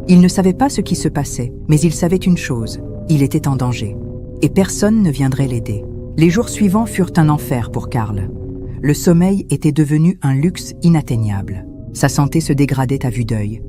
Il ne savait pas ce qui se passait, mais il savait une chose, il était en danger. Et personne ne viendrait l'aider. Les jours suivants furent un enfer pour Karl. Le sommeil était devenu un luxe inatteignable. Sa santé se dégradait à vue d'œil.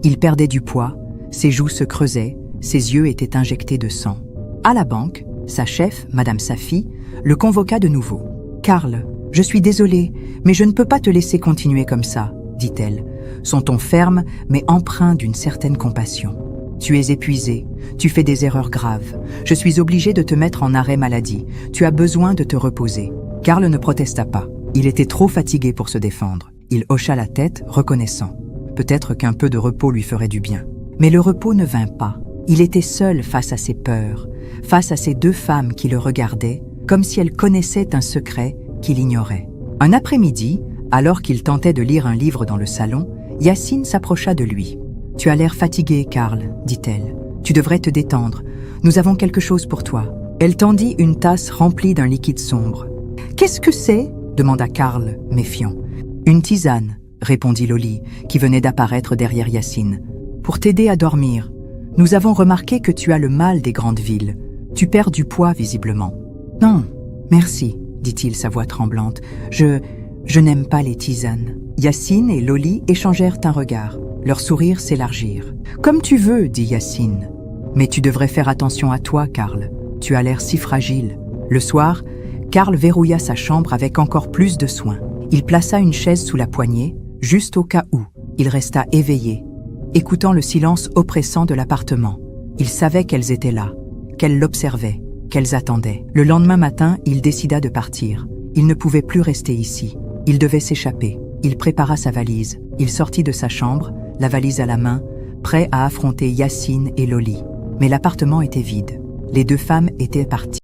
Il perdait du poids, ses joues se creusaient, ses yeux étaient injectés de sang. À la banque, sa chef, Madame Safi, le convoqua de nouveau. « Karl, je suis désolée, mais je ne peux pas te laisser continuer comme ça, » dit-elle, son ton ferme mais empreint d'une certaine compassion. « Tu es épuisé, tu fais des erreurs graves. Je suis obligée de te mettre en arrêt maladie. Tu as besoin de te reposer. » Karl ne protesta pas. Il était trop fatigué pour se défendre. Il hocha la tête, reconnaissant. Peut-être qu'un peu de repos lui ferait du bien. Mais le repos ne vint pas. Il était seul face à ses peurs, face à ces deux femmes qui le regardaient, comme si elles connaissaient un secret qu'il ignorait. Un après-midi, alors qu'il tentait de lire un livre dans le salon, Yacine s'approcha de lui. « Tu as l'air fatigué, Karl, dit-elle. Tu devrais te détendre. Nous avons quelque chose pour toi. » Elle tendit une tasse remplie d'un liquide sombre. « Qu'est-ce que c'est » demanda Karl, méfiant. « Une tisane, » répondit Loli, qui venait d'apparaître derrière Yacine. « Pour t'aider à dormir. Nous avons remarqué que tu as le mal des grandes villes. Tu perds du poids, visiblement. »« Non, merci, » dit-il, sa voix tremblante. « Je n'aime pas les tisanes. » Yacine et Loli échangèrent un regard. Leurs sourires s'élargirent. « Comme tu veux, » dit Yacine. « Mais tu devrais faire attention à toi, Karl. Tu as l'air si fragile. » Le soir, Karl verrouilla sa chambre avec encore plus de soin. Il plaça une chaise sous la poignée, juste au cas où. Il resta éveillé, écoutant le silence oppressant de l'appartement. Il savait qu'elles étaient là, qu'elles l'observaient, qu'elles attendaient. Le lendemain matin, il décida de partir. Il ne pouvait plus rester ici. Il devait s'échapper. Il prépara sa valise. Il sortit de sa chambre, la valise à la main, prêt à affronter Yacine et Loli. Mais l'appartement était vide. Les deux femmes étaient parties.